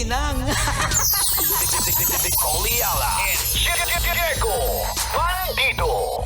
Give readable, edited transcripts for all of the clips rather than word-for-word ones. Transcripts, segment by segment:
kumikinang. Coliala and Diego Bandido.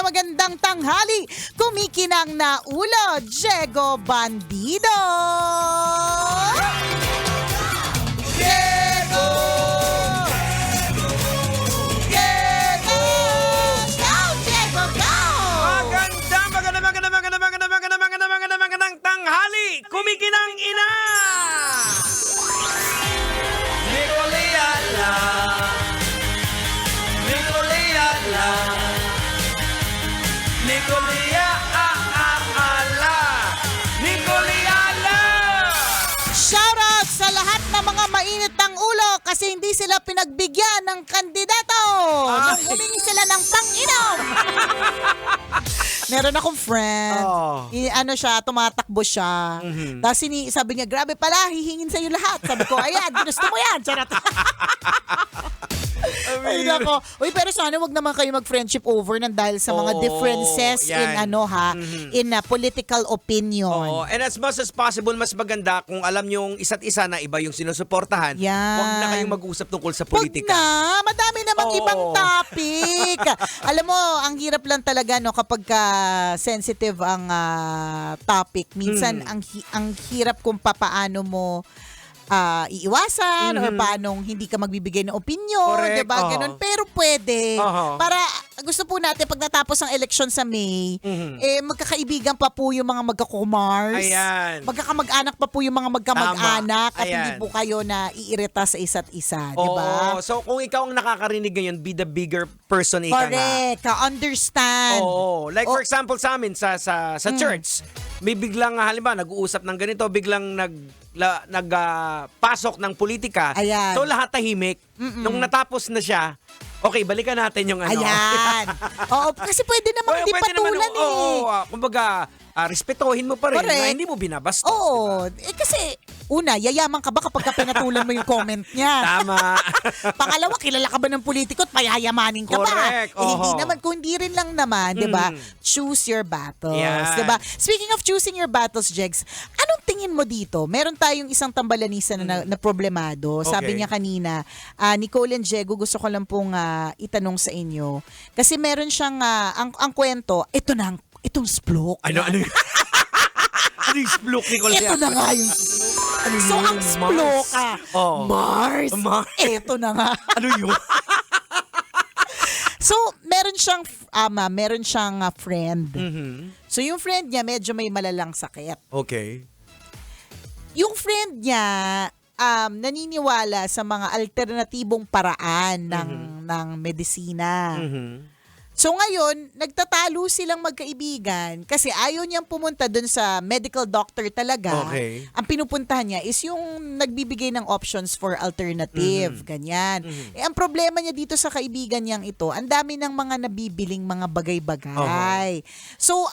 Magandang tanghali. Kumikinang na ulo, Diego Bandido. Diego! Diego! Go, Diego, go! Magandang tanghali! Kumikinang ina! Nicoleala! Nicoleala! Nicoleala! Nicoleala! Shoutout sa lahat ng mga mainit ng ulo kasi hindi sila pinagbigyan ng kandidato. Nung humingi sila ng pang-inom. Meron akong friend. Oh. Ano siya, tumatakbo siya. Tapos sabi niya, grabe pala, hihingin sa'yo lahat. Sabi ko, ayan, ginusto mo yan. Charot. Ay, nako. Uy, pero sana wag naman kayo mag-friendship over nang dahil sa mga differences yan. in political opinion. Oo, and as much as possible, mas maganda kung alam yung isa't isa na iba yung sinusuportahan. Yan. Huwag na kayong mag-usap tungkol sa Wag politika. na, madami namang Oo. ibang topic. Alam mo, ang hirap lang talaga no kapag sensitive ang topic. Minsan ang hirap kung papaano mo iiwasan or paano hindi ka magbibigay ng opinion, Correct, 'di ba? oo. Ganun. Pero pwede. Oo. Para gusto po natin pag natapos ang election sa May, magkakaibigan pa po yung mga magkakumars. Ayan. Magkakamag-anak pa po yung mga magkamag-anak Tama. at hindi Ayan. po kayo na iirita sa isa't isa, 'di ba? Oo. So kung ikaw ang nakakarinig ngayon, be the bigger person, ika nga. Correct. Understand. Oo. Like for example sa amin, sa church, may biglang, halimbawa, nag-uusap ng ganito, biglang nagpasok ng politika. Ayan. So lahat tahimik. Nung natapos na siya, okay, balikan natin yung ano. Ayan. Oo, kasi pwede namang hindi Pwede naman, patulan kumbaga, respetuhin mo pa rin Correct. na hindi mo binabastos. Oo. Diba? Kasi, una, yayaman ka ba kapag pinatulan mo yung comment niya? Tama. Pangalawa, kilala ka ba ng politiko at payayamanin ka Correct. ba? Hindi Oho. naman, kung hindi rin lang naman, di ba? Choose your battles. Yan. Di ba? Speaking of choosing your battles, Jegs, anong tingin mo dito? Meron tayong isang tambalanisa na problemado. Sabi Okay. niya kanina, Nicole and Diego, gusto ko lang pong itanong sa inyo. Kasi meron siyang, ang kwento, itong splok. Ano yung spluk, Nicole? Ito na nga yung So, ang splok, Oh. Mars. Mars. Ito na nga. Ano yun? So, meron siyang friend. So, yung friend niya, medyo may malalang sakit. Okay. Yung friend niya, naniniwala sa mga alternatibong paraan ng medisina. So ngayon, nagtatalo silang magkaibigan kasi ayaw niyang pumunta dun sa medical doctor talaga. Okay. Ang pinupuntahan niya is yung nagbibigay ng options for alternative, ganyan. Eh, ang problema niya dito sa kaibigan niyang ito, ang dami ng mga nabibiling mga bagay-bagay. So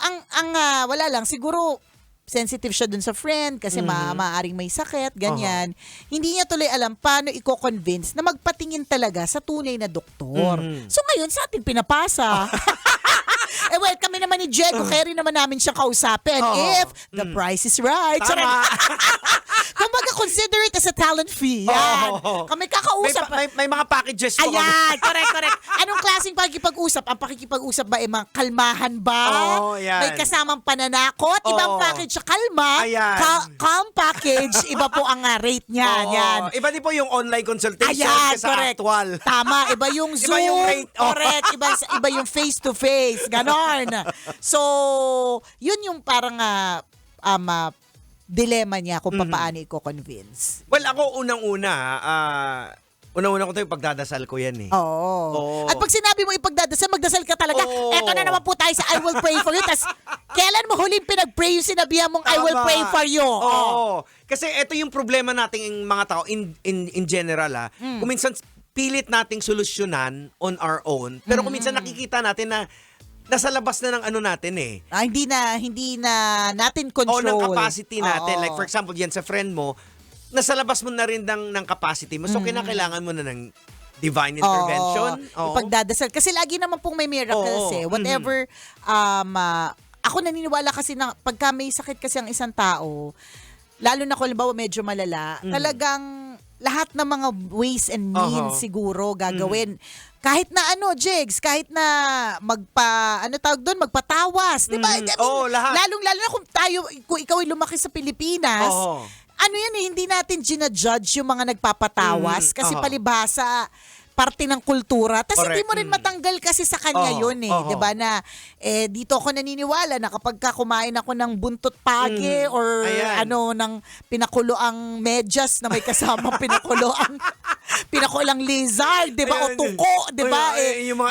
wala lang, siguro sensitive siya dun sa friend kasi maaaring may sakit, ganyan. Hindi niya tuloy alam paano i-convince na magpatingin talaga sa tunay na doktor. So ngayon, sa atin pinapasa. Well, kami naman ni Diego, kaya rin naman namin siya kausapin if the price is right. Tama. Kumbaga, consider it as a talent fee. Yan. Kami kakausap. May mga packages po. Ayan, correct. Anong klaseng pakikipag-usap? Ang pakikipag-usap ba ay mga kalmahan ba? Oo, yan. May kasamang pananakot? Ibang Oo. package sa kalma? Ayan. Calm package, iba po ang rate niya. Oo. Yan. Iba din po yung online consultation Ayan, sa correct. actual. Tama, iba yung Zoom. Iba yung rate. Oh. Correct, iba yung face-to-face. Ganon. So, yun yung parang dilemma niya kung paano i-convince. Well, ako unang-una ko ito yung pagdadasal ko yan eh. Oo. At pag sinabi mo ipagdadasal, magdasal ka talaga. Oo. Eto na naman po tayo sa I will pray for you. Tas, kailan mo huling pinag-pray yung sinabihan mong I will Tama. pray for you? Oo. Kasi ito yung problema nating mga tao in general Kung minsan pilit nating solusyonan on our own. Pero kung minsan nakikita natin na nasa labas na ng ano natin eh. Hindi na natin O control. ng capacity natin. Oo. Like for example, yan sa friend mo, nasa labas mo na rin ng capacity mo. So, kinakailangan mo na ng divine intervention. Oo. Ipagdadasal. Kasi lagi naman pong may miracles Oo. eh. Whatever, ako naniniwala kasi na pagka may sakit kasi ang isang tao, lalo na kung halimbawa medyo malala, talagang lahat ng mga ways and means siguro gagawin. Kahit na Jegs, kahit na magpatawas, di ba? I mean, lahat. Lalong-lalo na kung ikaw ay lumaki sa Pilipinas, hindi natin ginajudge yung mga nagpapatawas kasi palibhasa parte ng kultura. Tapos hindi mo rin matanggal kasi sa kanya yun eh. 'Di ba na dito ako naniniwala na kapag kumain ako ng buntot page or ng pinakuloang medyas na may kasamang pinakuloang lizard, 'di ba? O tuko, 'di ba?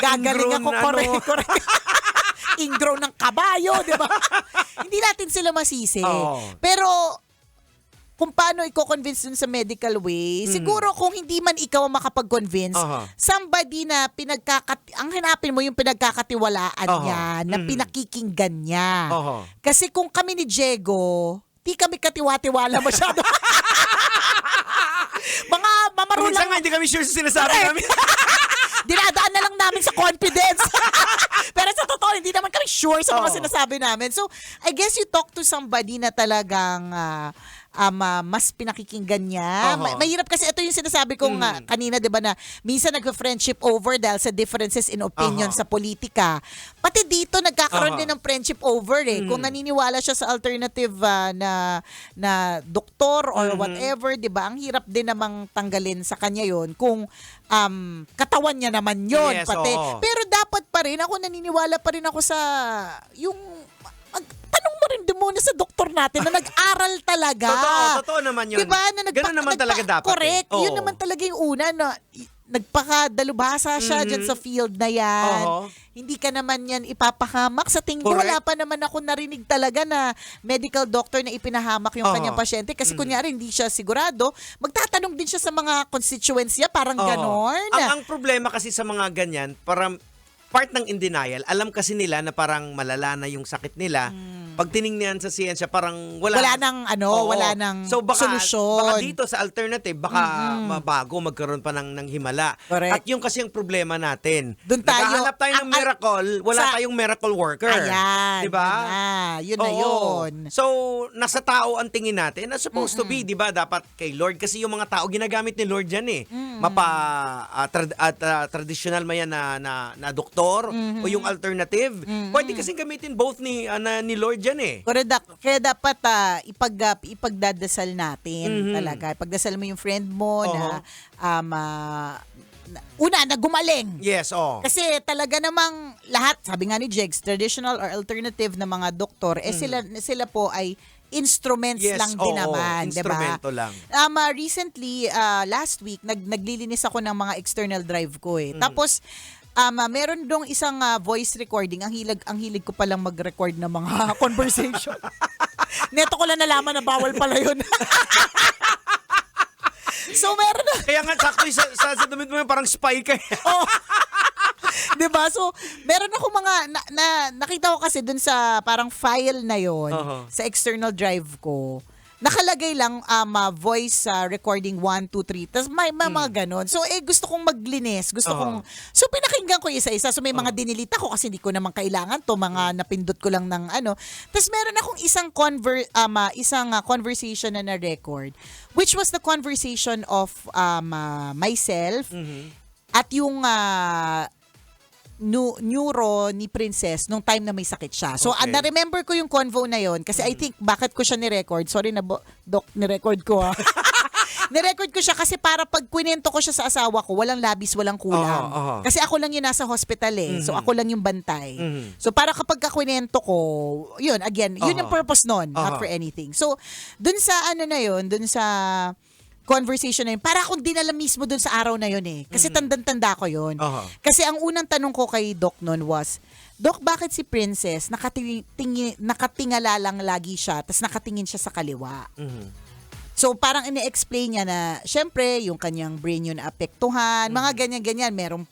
Gagaling ako correct. Ingrown ng kabayo, 'di ba? Hindi natin sila masisi. Pero kung paano i-convince dun sa medical way, siguro kung hindi man ikaw ang makapag-convince, somebody na ang hanapin mo yung pinagkakatiwalaan niya, na pinakikinggan niya. Kasi kung kami ni Diego, di kami katiwa-tiwala masyado. Mga mamarulang. Minsan nga, hindi kami sure sa sinasabi namin. Dinadaan na lang namin sa confidence. Pero sa totoo, hindi naman kami sure sa mga sinasabi namin. So, I guess you talk to somebody na talagang mas pinakikinggan niya. Mahirap kasi ito yung sinasabi kong kanina, 'di ba, na minsan nagfa-friendship over dahil sa differences in opinion sa politika. Pati dito nagkakaroon din ng friendship over eh. Kung naniniwala siya sa alternative na doktor or whatever, 'di ba? Ang hirap din namang tanggalin sa kanya 'yon kung katawan niya naman 'yon pati. Pero dapat pa rin ako naniniwala pa rin ako sa yung tanong mo rin din muna sa doktor natin na nag-aral talaga. Totoo naman yun. Diba? Ganun naman talaga dapat. Correct. Yun naman talaga yung una na nagpakadalubhasa siya dyan sa field na yan. Hindi ka naman yan ipapahamak. Sa tingin ko, wala pa naman ako narinig talaga na medical doctor na ipinahamak yung kanyang pasyente. Kasi kunyari, hindi siya sigurado. Magtatanong din siya sa mga constituents niya. Parang ganon. Ang problema kasi sa mga ganyan, parang part ng in denial, alam kasi nila na parang malala na yung sakit nila. Pag tiningnan sa siyensya, parang wala nang solusyon. Baka dito sa alternative, baka mabago, magkaroon pa ng himala. Correct. At yung kasi ang problema natin, naghahanap tayo ng miracle, wala tayong miracle worker. Ayan. Diba? Yun na yun. So, nasa tao ang tingin natin. Na supposed to be, di ba? Dapat kay Lord. Kasi yung mga tao, ginagamit ni Lord yan eh. Traditional mayan na doktor o yung alternative. Pwede kasing gamitin both ni Lord dyan eh. Kaya dapat ipagdadasal natin talaga. Ipagdasal mo yung friend mo na na gumaling. Yes, Kasi talaga namang lahat, sabi nga ni Jegs, traditional or alternative na mga doktor, sila po ay instruments lang din naman, 'di ba? Instrumento lang. Recently, last week, naglilinis ako ng mga external drive ko eh. Tapos meron dong isang voice recording. Ang hilig ko palang mag-record ng mga conversation. Neto ko lang nalaman na bawal pala yun. So meron na. Kaya nga sakto sa damit mo parang spy ka. Diba? So, meron ako mga, nakita ko kasi dun sa parang file na yon sa external drive ko. Nakalagay lang voice recording 1, 2, 3. Tapos may mga ganon. So, gusto kong maglinis. So, pinakinggan ko isa-isa. So, may mga dinilita ko kasi hindi ko naman kailangan to. Mga napindot ko lang ng ano. Tapos, meron akong isang conversation na na-record, which was the conversation of myself at yung neuro ni Princess nung time na may sakit siya. So, na-remember ko yung convo na yon kasi I think bakit ko siya ni-record. Sorry na, Doc, ni-record ko ni-record ko siya kasi para pag kwento ko siya sa asawa ko, walang labis, walang kulang. Kasi ako lang yung nasa hospital eh. So, ako lang yung bantay. So, para kapag kakwento ko, yun, again, yun yung purpose nun, not for anything. So, dun sa dun sa conversation na yun, para akong dinala mismo dun sa araw na yun eh. Kasi tandang-tanda ko yun. Kasi ang unang tanong ko kay Doc noon was, Doc, bakit si Princess nakatingala lang lagi siya, tapos nakatingin siya sa kaliwa? So, parang ini-explain niya na, syempre, yung kanyang brain yun naapektuhan, mga ganyan-ganyan. Merong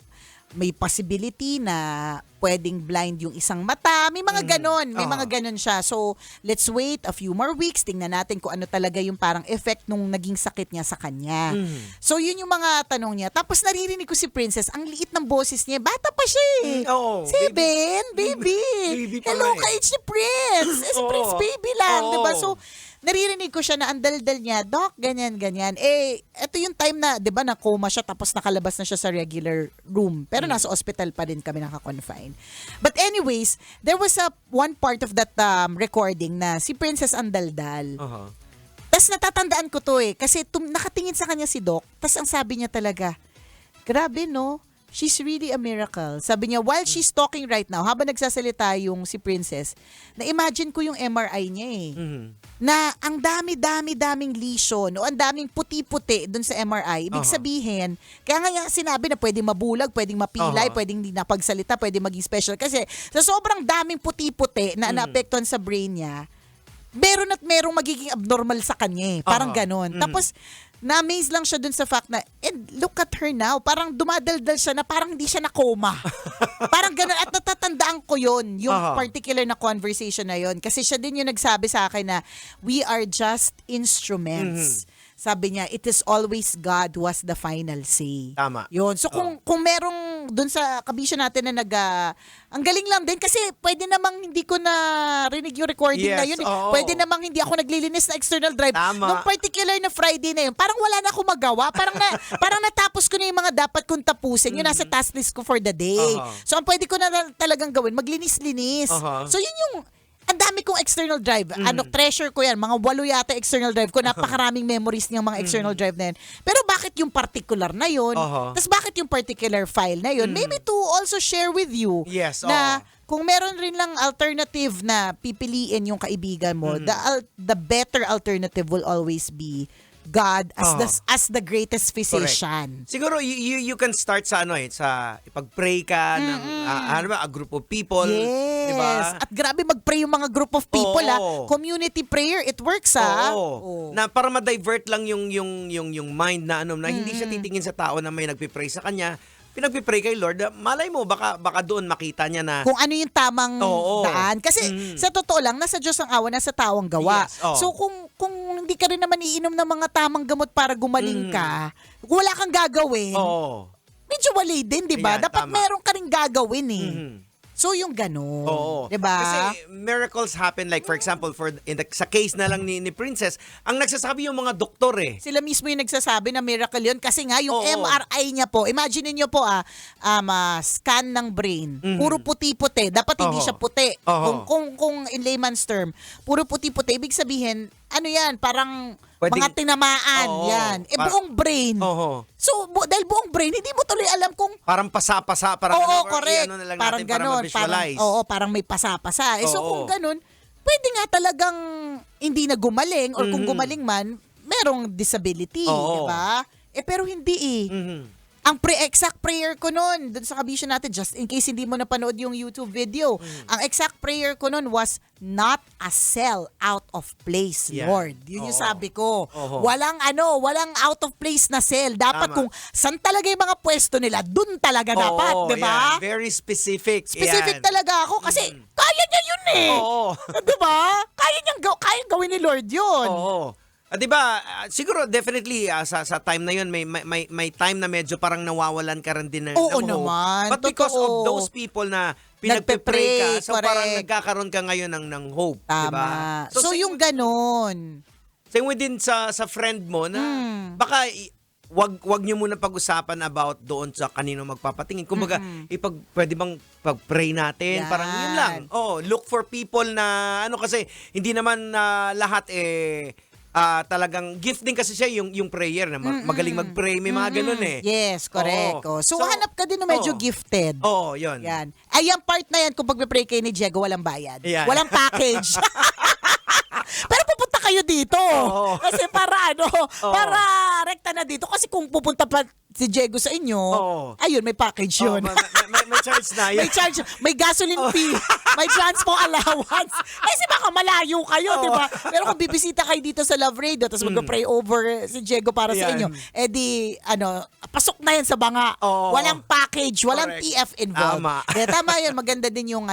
may possibility na pwedeng blind yung isang mata. May mga ganon. May mga ganon siya. So, let's wait a few more weeks. Tingnan natin kung ano talaga yung parang effect nung naging sakit niya sa kanya. So, yun yung mga tanong niya. Tapos, naririnig ko si Princess, ang liit ng boses niya. Bata pa siya eh. Oo. 7, baby. Baby pa Hello, nga eh. ka-age ni Prince. Prince baby lang, Oo. diba? So, naririnig ko siya na ang daldal niya, Doc, ganyan, ganyan. Eh, ito yung time na, di ba, na-coma siya tapos nakalabas na siya sa regular room. Pero nasa hospital pa din kami naka-confine. But anyways, there was one part of that recording na si Princess ang daldal. Tapos natatandaan ko to eh, kasi nakatingin sa kanya si Doc, tapos ang sabi niya talaga, grabe no, she's really a miracle. Sabi niya, while she's talking right now, habang nagsasalita yung si Princess, na-imagine ko yung MRI niya eh. Na ang daming lesion o ang daming puti-puti dun sa MRI. Ibig sabihin, kaya nga sinabi na pwedeng mabulag, pwedeng mapilay, pwedeng hindi napagsalita, pwedeng maging special. Kasi sa sobrang daming puti-puti na naapektuhan sa brain niya, meron at merong magiging abnormal sa kanya eh. Parang ganon. Tapos, na-amaze lang siya dun sa fact na, and look at her now, parang dumadaldal siya na parang hindi siya na-coma. Parang ganun. At natatandaan ko yun, yung particular na conversation na yun. Kasi siya din yung nagsabi sa akin na, we are just instruments. Sabi niya, it is always God who has the final say. Tama. Yun. So kung merong dun sa kabisyo natin na ang galing lang din kasi pwede namang hindi ko na rinig yung recording na yun. Pwede namang hindi ako naglilinis na external drive. Tama. Nung particular na Friday na yun, parang wala na ako magawa. Parang natapos ko na yung mga dapat kong tapusin. Yung nasa task list ko for the day. So ang pwede ko na talagang gawin, maglinis-linis. So yun yung ang dami kong external drive. Treasure ko yan. Mga 8 yata external drive ko. Napakaraming memories niyang mga external drive na yan. Pero bakit yung particular na yun? Tapos bakit yung particular file na yun? Maybe to also share with you Yes, na kung meron rin lang alternative na pipiliin yung kaibigan mo, the better alternative will always be God as the greatest physician. Correct. Siguro you can start sa sa ipag-pray ka ng a group of people, Yes. 'di ba? At grabe mag-pray yung mga group of people Community prayer, it works Na para ma-divert lang yung mind na na hindi siya titingin sa tao na may nagpi-pray sa kanya. Pinagpipray kay Lord, malay mo, baka doon makita niya na kung ano yung tamang daan. Kasi sa totoo lang, nasa Diyos ang awa, nasa tao ang gawa. Yes, So kung hindi ka rin naman iinom ng mga tamang gamot para gumaling ka, kung wala kang gagawin, medyo wali din, di ba? Yeah, Dapat tama. meron ka rin gagawin eh. So yung ganun. Di ba? Kasi miracles happen, like for example, sa case na lang ni Princess, ang nagsasabi yung mga doktor eh. Sila mismo yung nagsasabi na miracle yun kasi nga yung MRI niya po, imagine niyo po scan ng brain, puro puti-puti, dapat hindi siya puti. Kung in layman's term, puro puti-puti, ibig sabihin, ano yan, parang mga tinamaan, yan. Buong brain. So, dahil buong brain, hindi mo tuloy alam kung parang pasa-pasa, parang correct. na lang Parang natin para ganon. ma-visualize. Parang may pasa-pasa. So, kung ganon, pwede nga talagang hindi na gumaling or kung gumaling man, merong disability, di ba? Pero hindi eh. Ang exact prayer ko nun, dun sa kabisyo natin, just in case hindi mo napanood yung YouTube video, ang exact prayer ko nun was, not a cell out of place, Lord. Yun yung sabi ko. Walang out of place na cell. Dapat kung saan talaga yung mga pwesto nila, dun talaga dapat, di ba? Very specific. Specific talaga ako kasi kaya niya yun eh. Di ba? Kayang gawin ni Lord yun. Di ba, siguro definitely sa time na yun may time na medyo parang nawawalan ka rin din ng hope. Naman. But because Totoo. of those people na pinagpe-pray ka, so correct. parang nagkakaroon ka ngayon ng hope, Tama. di ba? So yung ganon. Same with din sa friend mo na baka wag niyo muna pag-usapan about doon sa kanino magpapatingin. Kumbaga, pwede bang pag-pray natin? Yan. Parang yun lang. Look for people na kasi hindi naman lahat talagang gift din kasi siya yung prayer na magaling mag-pray, may mga ganun eh. Yes, correct. So hanap ka din na medyo gifted. Yun. Yan. Ay, yung part na yan, kung pag-pray kayo ni Diego, walang bayad. Yan. Walang package. Pero pupunta kayo dito. Kasi para para rekta na dito. Kasi kung pupunta pa si Diego sa inyo, Oo. ayun, may package yun. May charge na yun. May charge, may gasoline fee, may transpo allowance. Kasi baka malayo kayo, di ba? Pero kung bibisita kayo dito sa Love Radio, tapos mag-pray over si Diego para sa Yan. inyo, pasok na yan sa banga. Oo. Walang package, walang Correct. TF involved. Tama. Tama yun, maganda din yung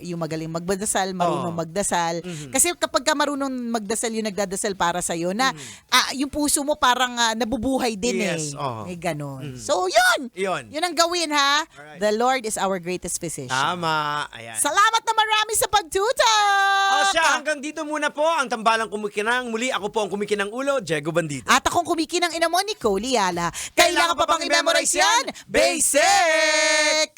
yung magaling magdasal, marunong Oo. magdasal. Kasi kapag ka marunong magdasal, yung nagdadasal para sa iyo na yung puso mo parang nabubuhay din Yes, oo. May ganon. So yun. Yun. Yun ang gawin ha. Alright. The Lord is our greatest physician. Tama. Ayan. Salamat na marami sa pagtutok! O siya, hanggang dito muna po ang tambalang kumikinang. Muli ako po ang kumikinang ulo, Diego Bandito. At akong kumikinang ina mo, Nicole Liala. Kailangan pa pang i-memorize yan? Basic!